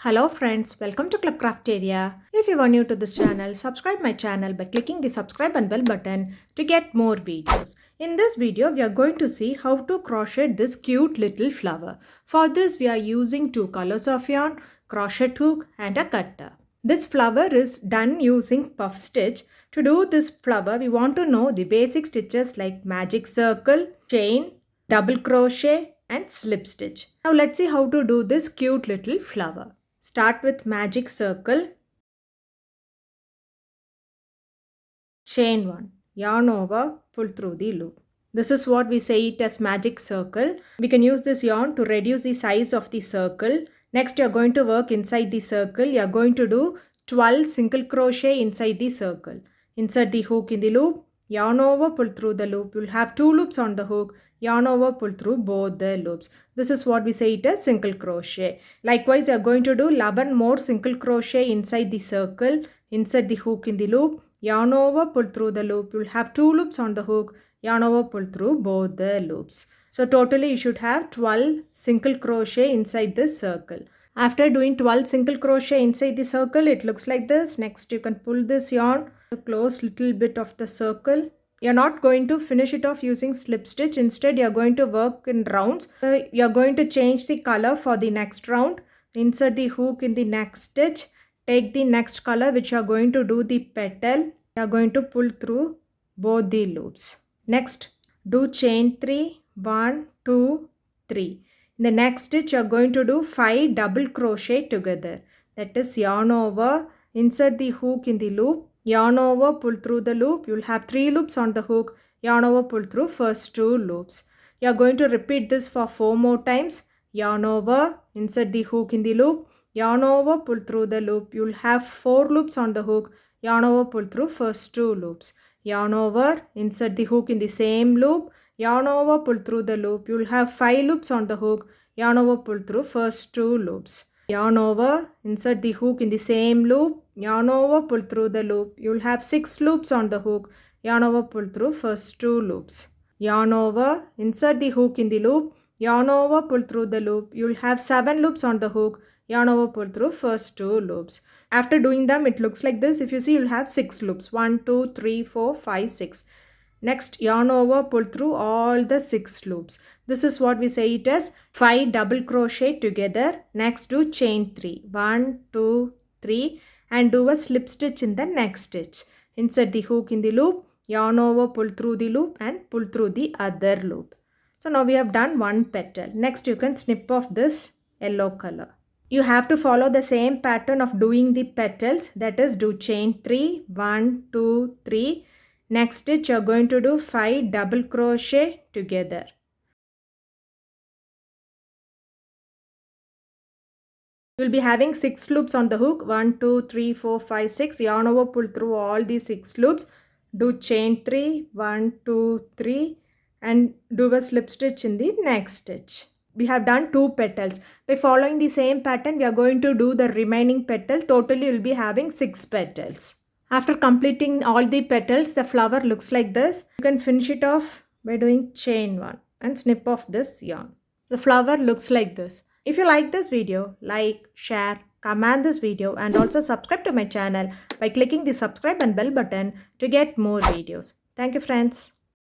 Hello friends, welcome to Crafteria. If you are new to this channel, subscribe my channel by clicking the subscribe and bell button to get more videos. In this video, we are going to see how to crochet this cute little flower. For this, we are using two colors of yarn, crochet hook and a cutter. This flower is done using puff stitch. To do this flower, we want to know the basic stitches like magic circle, chain, double crochet and slip stitch. Now let's see how to do this cute little flower. Start with magic circle, chain 1, yarn over, pull through the loop. This is what we say it as magic circle. We can use this yarn to reduce the size of the circle. Next you are going to work inside the circle. You are going to do 12 single crochet inside the circle. Insert the hook in the loop, yarn over, pull through the loop. You will have 2 loops on the hook, yarn over, pull through both the loops. This is what we say it as single crochet. Likewise, you are going to do 11 more single crochet inside the circle. Insert the hook in the loop, yarn over, pull through the loop. You will have 2 loops on the hook, yarn over, pull through both the loops. So totally you should have 12 single crochet inside this circle. After doing 12 single crochet inside the circle, it looks like this. Next you can pull this yarn to close little bit of the circle. You're not going to finish it off using slip stitch. Instead, you're going to work in rounds. You're going to change the color for the next round. Insert the hook in the next stitch. Take the next color which you're going to do the petal. You're going to pull through both the loops. Next, do chain 3, 1, 2, 3. In the next stitch, you're going to do 5 double crochet together. That is yarn over, insert the hook in the loop, yarn over, pull through the loop. You'll have 3 loops on the hook, yarn over, pull through first 2 loops. You're going to repeat this for 4 more times. Yarn over, insert the hook in the loop, yarn over, pull through the loop. You'll have 4 loops on the hook, yarn over, pull through first 2 loops. Yarn over, insert the hook in the same loop, yarn over, pull through the loop. You will have 5 loops on the hook, yarn over, pull through first 2 loops. Yarn over, insert the hook in the same loop, yarn over, pull through the loop. You will have 6 loops on the hook, yarn over, pull through first 2 loops. Yarn over, insert the hook in the loop, yarn over, pull through the loop. You will have 7 loops on the hook, yarn over, pull through first 2 loops. After doing them, it looks like this. If you see, you'll have 6 loops. 1, 2, 3, 4, 5, 6. Next, yarn over, pull through all the 6 loops. This is what we say it as 5 double crochet together. Next, do chain 3. 1, 2, 3 and do a slip stitch in the next stitch. Insert the hook in the loop, yarn over, pull through the loop and pull through the other loop. So now we have done one petal. Next, you can snip off this yellow color. You have to follow the same pattern of doing the petals. That is, do chain 3, 1, 2, 3. Next stitch, you are going to do 5 double crochet together. You will be having 6 loops on the hook. 1, 2, 3, 4, 5, 6. Yarn over, pull through all these 6 loops. Do chain 3, 1, 2, 3 and do a slip stitch in the next stitch. We have done 2 petals. By following the same pattern, we are going to do the remaining petal. Totally, you will be having 6 petals. After completing all the petals, the flower looks like this. You can finish it off by doing chain 1 and snip off this yarn. The flower looks like this. If you like this video, like, share, comment this video and also subscribe to my channel by clicking the subscribe and bell button to get more videos. Thank you friends.